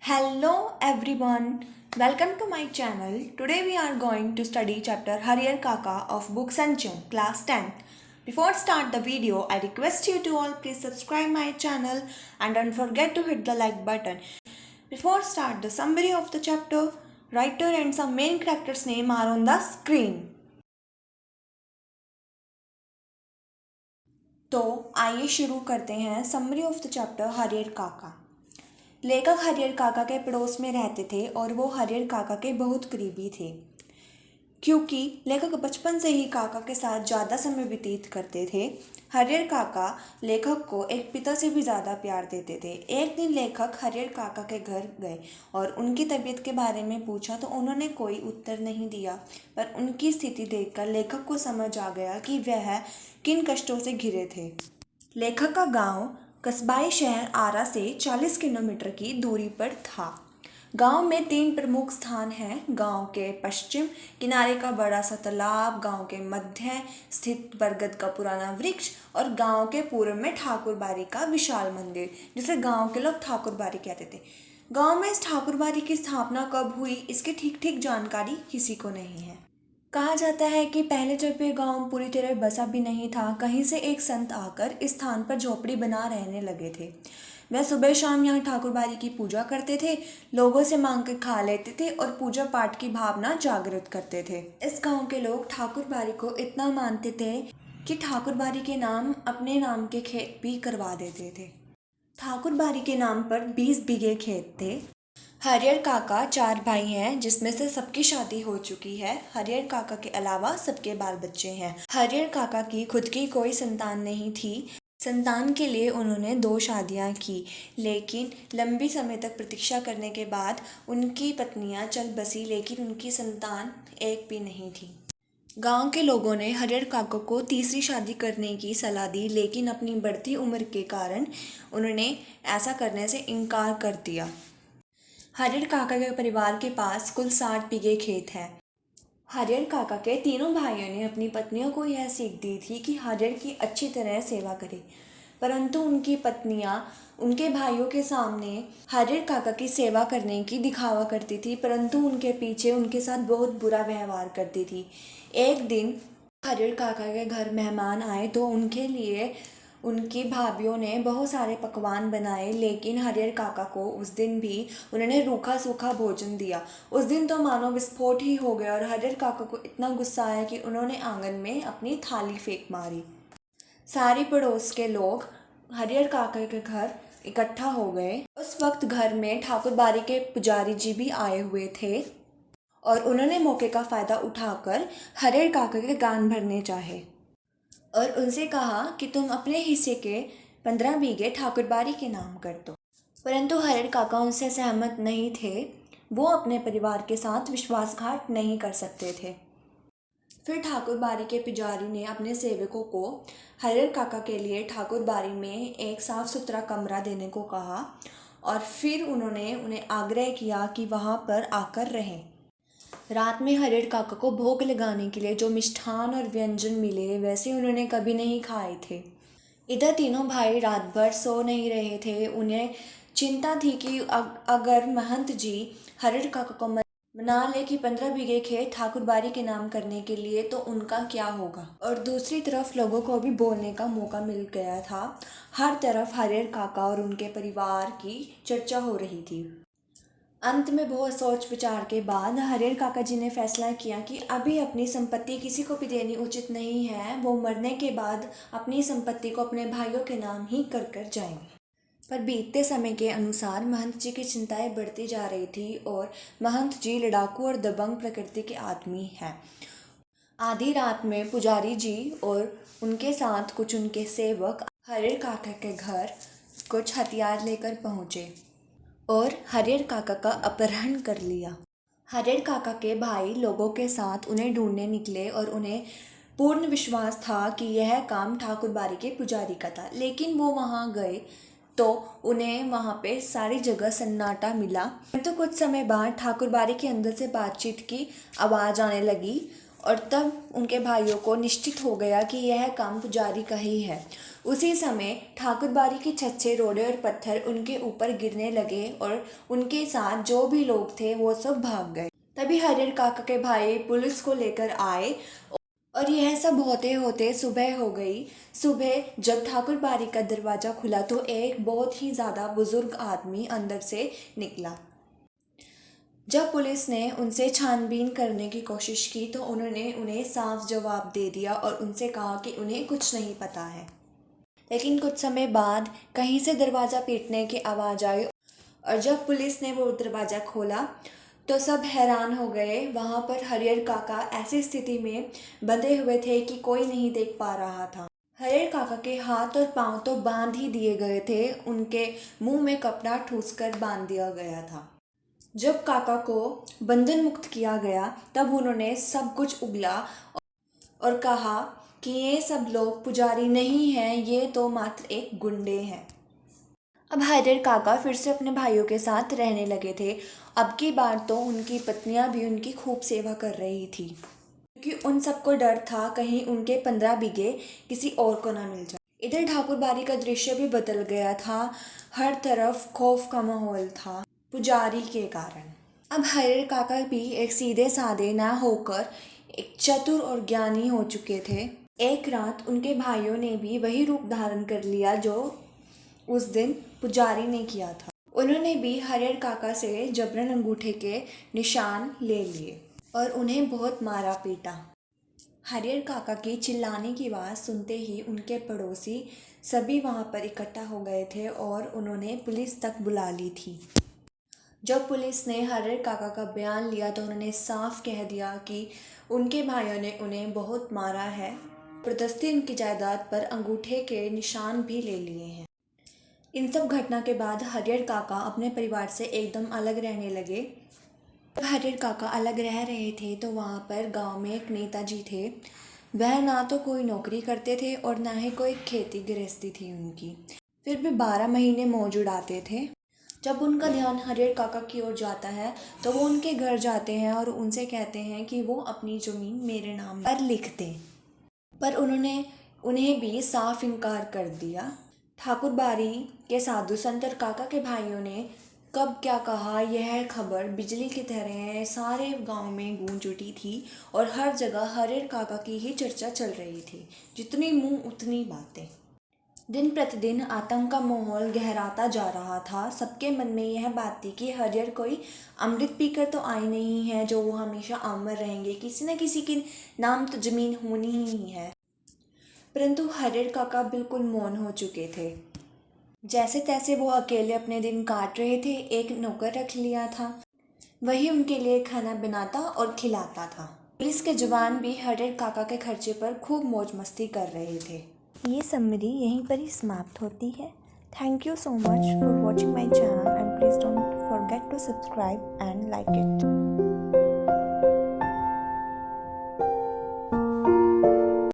Hello everyone, welcome to my channel. Today we are going to study chapter Hariyar Kaka of Book Sanchan, class 10. Before start the video, I request you to all please subscribe my channel and don't forget to hit the like button. Before start the summary of the chapter, writer and some main characters name are on the screen. तो आइए शुरू करते हैं summary of the chapter हरियर काका। लेखक हरियर काका के पड़ोस में रहते थे और वो हरियर काका के बहुत करीबी थे, क्योंकि लेखक बचपन से ही काका के साथ ज़्यादा समय व्यतीत करते थे। हरियर काका लेखक को एक पिता से भी ज़्यादा प्यार देते थे। एक दिन लेखक हरियर काका के घर गए और उनकी तबीयत के बारे में पूछा तो उन्होंने कोई उत्तर नहीं दिया, पर उनकी स्थिति देखकर लेखक को समझ आ गया कि वह किन कष्टों से घिरे थे। लेखक का गांव कस्बाई शहर आरा से 40 किलोमीटर की दूरी पर था। गांव में 3 प्रमुख स्थान हैं। गांव के पश्चिम किनारे का बड़ा सा तालाब, गांव के मध्य स्थित बरगद का पुराना वृक्ष और गांव के पूर्व में ठाकुरबाड़ी का विशाल मंदिर, जिसे गांव के लोग ठाकुरबाड़ी कहते थे। गांव में इस ठाकुरबाड़ी की स्थापना कब हुई, इसकी ठीक जानकारी किसी को नहीं है। कहा जाता है कि पहले जब ये गांव पूरी तरह बसा भी नहीं था, कहीं से एक संत आकर इस स्थान पर झोपड़ी बना रहने लगे थे। वह सुबह शाम यहाँ ठाकुरबाड़ी की पूजा करते थे, लोगों से मांग कर खा लेते थे और पूजा पाठ की भावना जागृत करते थे। इस गांव के लोग ठाकुरबाड़ी को इतना मानते थे कि ठाकुरबाड़ी के नाम अपने नाम के खेत भी करवा देते थे। ठाकुरबाड़ी के नाम पर 20 बीघे खेत थे। हरियर काका 4 भाई हैं, जिसमें से सबकी शादी हो चुकी है। हरियर काका के अलावा सबके बाल बच्चे हैं। हरियर काका की खुद की कोई संतान नहीं थी। संतान के लिए उन्होंने 2 शादियां की, लेकिन लंबी समय तक प्रतीक्षा करने के बाद उनकी पत्नियां चल बसी, लेकिन उनकी संतान एक भी नहीं थी। गांव के लोगों ने हरियर काका को तीसरी शादी करने की सलाह दी, लेकिन अपनी बढ़ती उम्र के कारण उन्होंने ऐसा करने से इनकार कर दिया। हरियर काका के परिवार के पास कुल 60 बीघे खेत है। हरियर काका के तीनों भाइयों ने अपनी पत्नियों को यह सीख दी थी कि हरियर की अच्छी तरह सेवा करें, परंतु उनकी पत्नियां उनके भाइयों के सामने हरियर काका की सेवा करने की दिखावा करती थी, परंतु उनके पीछे उनके साथ बहुत बुरा व्यवहार करती थी। एक दिन हरियर काका के घर मेहमान आए तो उनके लिए उनकी भाभीियों ने बहुत सारे पकवान बनाए, लेकिन हरियर काका को उस दिन भी उन्होंने रूखा सूखा भोजन दिया। उस दिन तो मानो विस्फोट ही हो गया और हरियर काका को इतना गुस्सा आया कि उन्होंने आंगन में अपनी थाली फेंक मारी। सारी पड़ोस के लोग हरियर काका के घर इकट्ठा हो गए। उस वक्त घर में ठाकुरबाड़ी के पुजारी जी भी आए हुए थे और उन्होंने मौके का फ़ायदा उठाकर हरियर काका के कान भरने चाहे और उनसे कहा कि तुम अपने हिस्से के 15 बीघे ठाकुरबाड़ी के नाम कर दो। परंतु हरियर काका उनसे सहमत नहीं थे। वो अपने परिवार के साथ विश्वासघात नहीं कर सकते थे। फिर ठाकुरबाड़ी के पुजारी ने अपने सेवकों को हरियर काका के लिए ठाकुरबाड़ी में एक साफ सुथरा कमरा देने को कहा और फिर उन्होंने उन्हें आग्रह किया कि वहाँ पर आकर रहें। रात में हरियर काका को भोग लगाने के लिए जो मिष्ठान और व्यंजन मिले, वैसे उन्होंने कभी नहीं खाए थे। इधर तीनों भाई रात भर सो नहीं रहे थे। उन्हें चिंता थी कि अगर महंत जी हरियर काका को मना ले कि 15 बीघे खेत ठाकुरबाड़ी के नाम करने के लिए, तो उनका क्या होगा। और दूसरी तरफ लोगों को भी बोलने का मौका मिल गया था। हर तरफ हरियर काका और उनके परिवार की चर्चा हो रही थी। अंत में बहुत सोच विचार के बाद हरियर काका जी ने फैसला किया कि अभी अपनी संपत्ति किसी को भी देनी उचित नहीं है। वो मरने के बाद अपनी संपत्ति को अपने भाइयों के नाम ही कर जाएंगे। पर बीतते समय के अनुसार महंत जी की चिंताएं बढ़ती जा रही थी और महंत जी लड़ाकू और दबंग प्रकृति के आदमी हैं। आधी रात में पुजारी जी और उनके साथ कुछ उनके सेवक हरियर काका के घर कुछ हथियार लेकर पहुँचे और हरियर काका का अपहरण कर लिया। हरियर काका के भाई लोगों के साथ उन्हें ढूंढने निकले और उन्हें पूर्ण विश्वास था कि यह काम ठाकुरबाड़ी के पुजारी का था, लेकिन वो वहाँ गए तो उन्हें वहाँ पे सारी जगह सन्नाटा मिला। तो कुछ समय बाद ठाकुरबाड़ी के अंदर से बातचीत की आवाज़ आने लगी और तब उनके भाइयों को निश्चित हो गया कि यह काम पुजारी का ही है। उसी समय ठाकुर बाड़ी की छत से रोड़े और पत्थर उनके ऊपर गिरने लगे और उनके साथ जो भी लोग थे वो सब भाग गए। तभी हरिहर काका के भाई पुलिस को लेकर आए और यह सब होते होते सुबह हो गई। सुबह जब ठाकुर बाड़ी का दरवाज़ा खुला तो एक बहुत ही ज़्यादा बुजुर्ग आदमी अंदर से निकला। जब पुलिस ने उनसे छानबीन करने की कोशिश की तो उन्होंने उन्हें साफ जवाब दे दिया और उनसे कहा कि उन्हें कुछ नहीं पता है। लेकिन कुछ समय बाद कहीं से दरवाज़ा पीटने की आवाज़ आई और जब पुलिस ने वो दरवाज़ा खोला तो सब हैरान हो गए। वहाँ पर हरिहर काका ऐसी स्थिति में बंधे हुए थे कि कोई नहीं देख पा रहा था। हरिहर काका के हाथ और पांव तो बांध ही दिए गए थे, उनके मुंह में कपड़ा ठूंसकर बांध दिया गया था। जब काका को बंधन मुक्त किया गया तब उन्होंने सब कुछ उगला और कहा कि ये सब लोग पुजारी नहीं हैं, ये तो मात्र एक गुंडे हैं। अब हरिहर काका फिर से अपने भाइयों के साथ रहने लगे थे। अब की बार तो उनकी पत्नियां भी उनकी खूब सेवा कर रही थी, क्योंकि उन सबको डर था कहीं उनके 15 बीघे किसी और को ना मिल जाए। इधर ठाकुर बाड़ी का दृश्य भी बदल गया था। हर तरफ खौफ का माहौल था पुजारी के कारण। अब हरिहर काका भी एक सीधे साधे ना होकर एक चतुर और ज्ञानी हो चुके थे। एक रात उनके भाइयों ने भी वही रूप धारण कर लिया जो उस दिन पुजारी ने किया था। उन्होंने भी हरिहर काका से जबरन अंगूठे के निशान ले लिए और उन्हें बहुत मारा पीटा। हरिहर काका की चिल्लाने की आवाज़ सुनते ही उनके पड़ोसी सभी वहाँ पर इकट्ठा हो गए थे और उन्होंने पुलिस तक बुला ली थी। जब पुलिस ने हरिहर काका का बयान लिया तो उन्होंने साफ कह दिया कि उनके भाइयों ने उन्हें बहुत मारा है, जबरदस्ती उनकी जायदाद पर अंगूठे के निशान भी ले लिए हैं। इन सब घटना के बाद हरिहर काका अपने परिवार से एकदम अलग रहने लगे। जब हरिहर काका अलग रह रहे थे तो वहाँ पर गांव में एक नेताजी थे। वह ना तो कोई नौकरी करते थे और ना ही कोई खेती गृहस्थी थी उनकी, फिर भी 12 महीने मौज उड़ाते थे। जब उनका ध्यान हरिहर काका की ओर जाता है तो वो उनके घर जाते हैं और उनसे कहते हैं कि वो अपनी ज़मीन मेरे नाम पर लिख दें, पर उन्होंने उन्हें भी साफ इनकार कर दिया। ठाकुर बाड़ी के साधु संत और काका के भाइयों ने कब क्या कहा, यह खबर बिजली की तरह सारे गांव में गूंज उठी थी और हर जगह हरिहर काका की ही चर्चा चल रही थी। जितनी मुंह उतनी बातें। दिन प्रतिदिन आतंक का माहौल गहराता जा रहा था। सबके मन में यह बात थी कि हरिहर कोई अमृत पीकर तो आए नहीं है जो वो हमेशा अमर रहेंगे, किसी न किसी के नाम तो ज़मीन होनी ही है। परंतु हरिहर काका बिल्कुल मौन हो चुके थे। जैसे तैसे वो अकेले अपने दिन काट रहे थे। एक नौकर रख लिया था, वही उनके लिए खाना बनाता और खिलाता था। पुलिस के जवान भी हरिहर काका के खर्चे पर खूब मौज मस्ती कर रहे थे। ये समरी यहीं पर ही समाप्त होती है। Thank you so much for watching my channel and please don't forget to subscribe and like it.